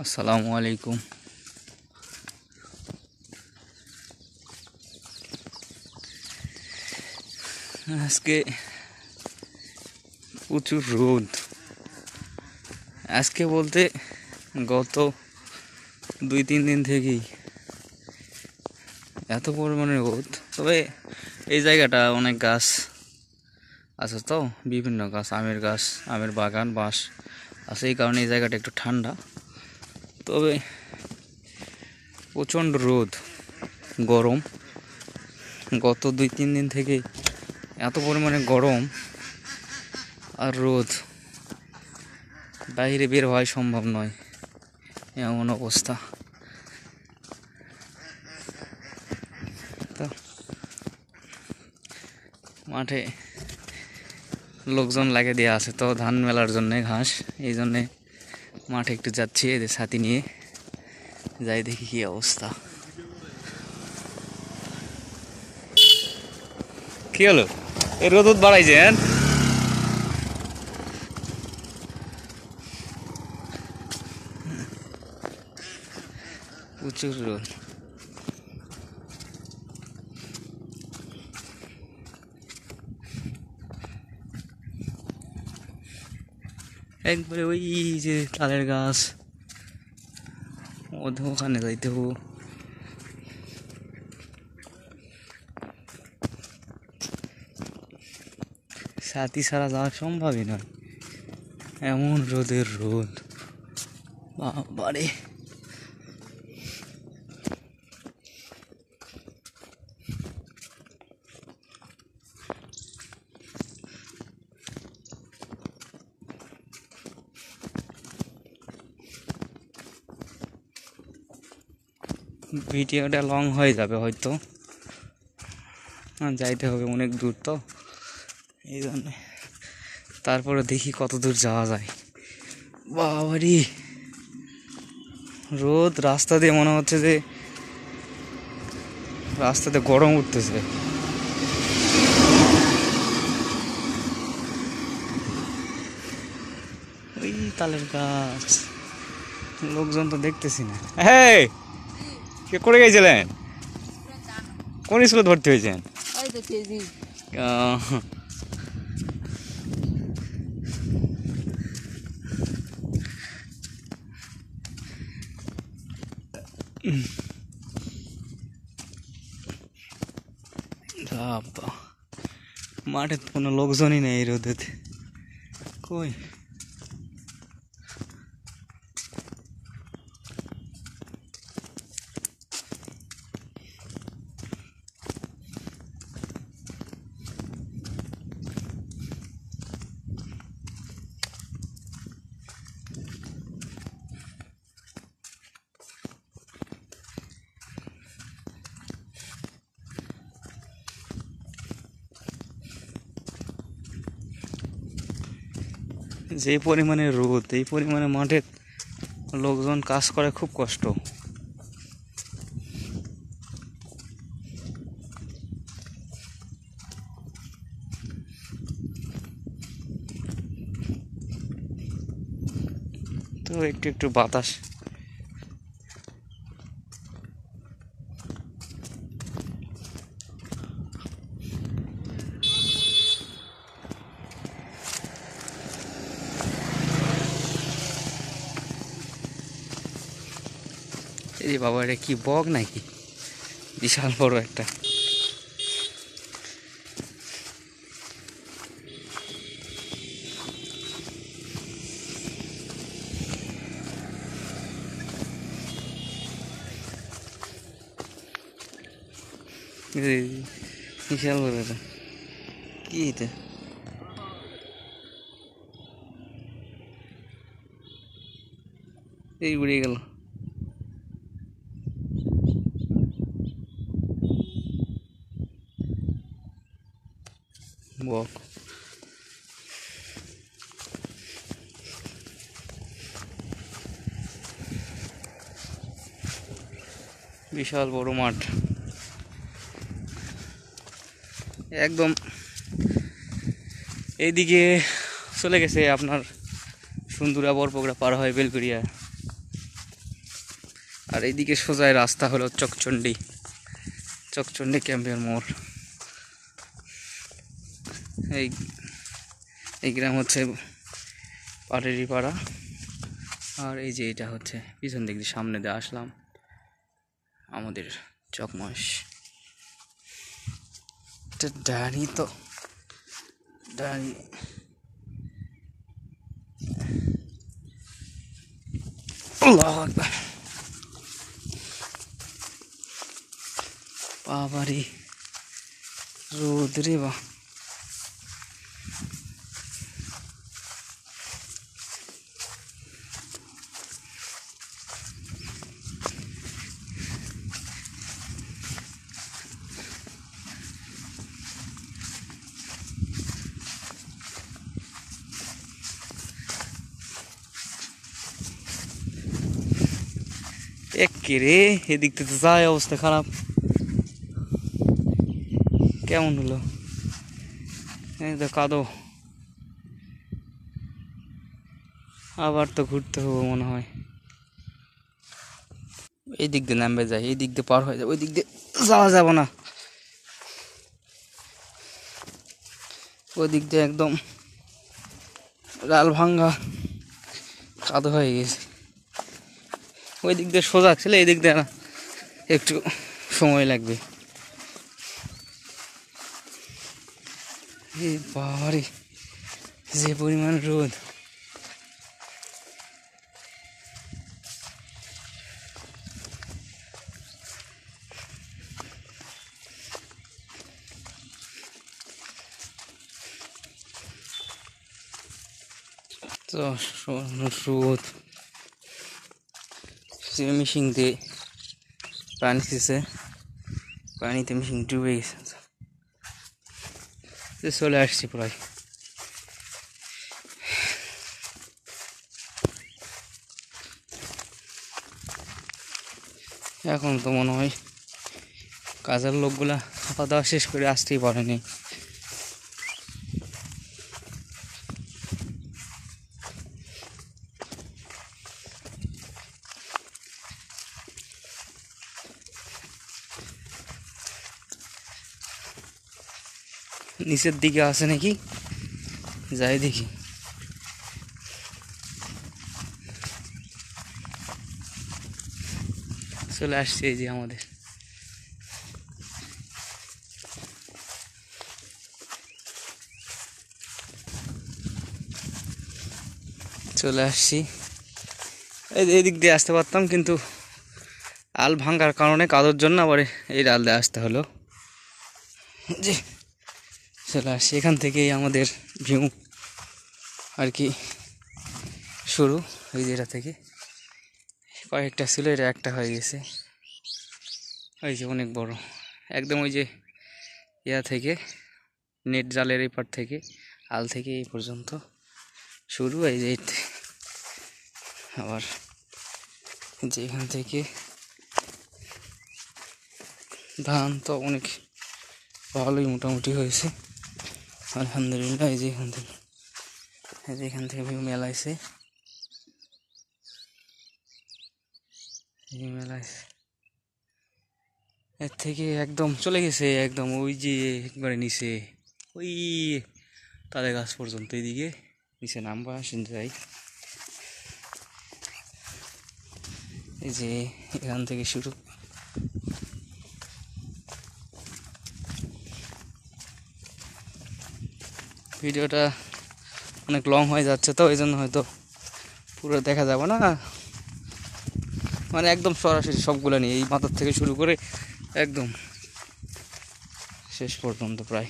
আসসালামু আলাইকুম। আজকে প্রচুর রোদ। আজকে বলতে গত 2-3 দিন থেকেই এত পরিমাণে রোদ। তবে এই জায়গাটা অনেক গাছ আছে, তো বিভিন্ন গাছ, আমের গাছ, আমের বাগান, বাঁশ আছে, এই কারণে এই জায়গাটা একটু ঠান্ডা। তবে প্রচণ্ড রোদ, গরম। গত 2-3 দিন থেকে এত পরিমাণে গরম আর রোদ, বাইরে বের হওয়াই সম্ভব নয়, এমন অবস্থা। তো মাঠে লোকজন লাগিয়ে দেওয়া আছে, তো ধান মেলার জন্যে ঘাস, এই জন্যে মাঠে একটু যাচ্ছি এদের ছাতি নিয়ে, যাই দেখি কি অবস্থা। কি হলো, এই রোদ বাড়াইছেন? প্রচুর রোদ। একবারে ওই যে তালের গাছ, ওখানে যাইতে হবো। ছাতি ছাড়া যাওয়া সম্ভবই নয়, এমন রোদের রোদ, বাবারে। ভিডিওটা লং হয়ে যাবে হয়তো, যাইতে হবে অনেক দূর, তো এই জন্যে। তারপরে দেখি কত দূর যাওয়া যায়। বাবারি রোদ, রাস্তা দিয়ে মনে হচ্ছে যে রাস্তাতে গরম উঠতেছে। ওই তালের গাছ, লোকজন তো দেখতেছি না। হ্যাঁ, কে করে গেছিলেন? কোন স্কুলে ভর্তি হয়েছেন? মাঠে কোনো লোকজনই নেই এই রোদেতে, কই? যে পরিমাণে রোদ, এই পরিমাণে মাঠে লোকজন কাজ করে খুব কষ্ট। তো একটু একটু বাতাস। এই বাবা, এটা কি বক নাকি? বিশাল বড় একটা। বিশাল বড় এটা, কি এটা? এই উড়ে গেল। বক, বিশাল বড় মাঠ, একদম এইদিকে চলে গেছে আপনার সুন্দরা, বরপোকরা পার হয় বেলকুড়িয়া, আর এইদিকে সোজায় রাস্তা হলো চকচন্ডী ক্যাম্পের মোড়। এই এই গ্রাম হচ্ছে পাটেরি পাড়া। আর এই যে এটা হচ্ছে পিছন দিক দিয়ে সামনে দিয়ে আসলাম আমাদের চকমাস। ডানি তো ডানি বাবারি রোদ রে বা। একে রে এদিক থেকে যায় অবস্থা খারাপ। কেমন হলো এই তো কাদো, আবার তো ঘুরতে হবে মনে হয়। এই দিক দিয়ে নামবে যায়, এই দিক দিয়ে পার হয়ে যায়, ওই দিক দিয়ে যাওয়া যাবে না। ওই দিক দিয়ে একদম রাল ভাঙ্গা কাদো হয়ে গেছে। ওই দিক দিয়ে সোজা ছিল, এই দিক দিয়ে না একটু সময় লাগবে। এই বাবারে যে পরিমাণ রোদ, তো রোদ মেশিন দিয়ে পানি দিছে, পানিতে মেশিন ডুবে গেছে। চলে আসছি প্রায়। এখন তো মনে হয় কাজের লোকগুলা খাওয়া দাওয়া শেষ করে আসতেই পারেনি। নিচের দিকে আছে নাকি, যাই দেখি। চলে আসছে এই যে আমাদের চলে আসছি। এই দিক দিয়ে আসতে পারতাম, কিন্তু আল ভাঙার কারণে কাদোর জন্য আবার এই ডাল দিয়ে আসতে হলো। যে চলে আসছি, এখান থেকেই আমাদের ভিউ আর কি শুরু। এই যেটা থেকে কয়েকটা ছিল, এটা একটা হয়ে গেছে। ওই যে অনেক বড় একদম, ওই যে ইয়া থেকে নেট জালের এই পার থেকে আল থেকে এই পর্যন্ত শুরু। এই যে আবার যে এখান থেকে ধান তো অনেক ভালোই মোটামুটি হয়েছে আলহামদুলিল্লাহ। এই যে এখান থেকে ভিউ মেলাইছে, মেলাইছে এর থেকে একদম চলে গেছে একদম ওই যে একবারে নিচে ওই তাদের গাছ পর্যন্ত। এইদিকে নিচে নামবা আসেন যাই। এই যে এখান থেকে শুরু। ভিডিওটা অনেক লং হয়ে যাচ্ছে, তো এই জন্য হয়তো পুরো দেখা যাবে না, মানে একদম সরাসরি সবগুলো নিয়ে এই মাথার থেকে শুরু করে একদম শেষ পর্যন্ত প্রায়।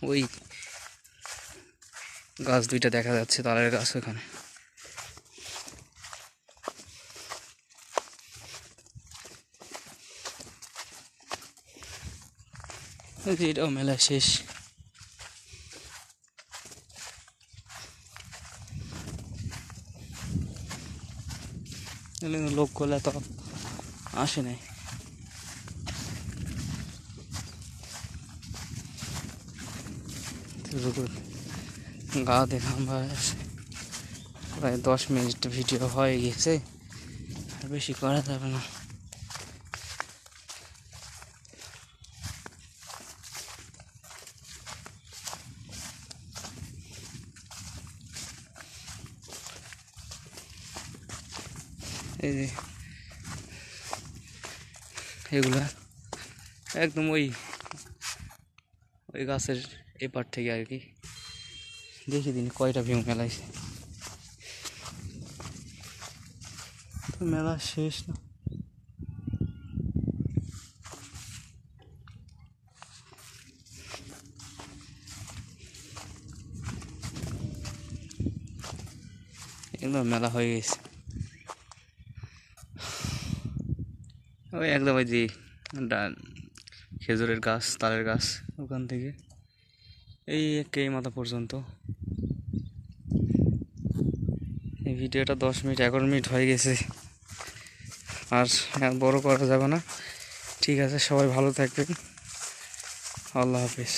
ওই গাছ দুইটা দেখা যাচ্ছে, তালের গাছ ওখানে। এটাও মেলা শেষ। লোক করলে তো আসে নাই। গা দেখা প্রায় 10 মিনিট ভিডিও হয়ে গেছে, বেশি করা যাবে না। এই যে এগুলা একদম ওই ওই গাছের এপার থেকে আর কি। দেখি দিন কয়টা ভিউ মেলাইছে, মেলা শেষ না। একদম মেলা হয়ে গেছে। ওই একদম ওই যে খেজুরের গাছ, তালের গাছ, ওখান থেকে এই কে মাথা পর্যন্ত। এই ভিডিওটা 10 মিনিট 11 মিনিট হয়ে গেছে, আর বড় করা যাবে না। ঠিক আছে, সবাই ভালো থাকবেন, আল্লাহ হাফেজ।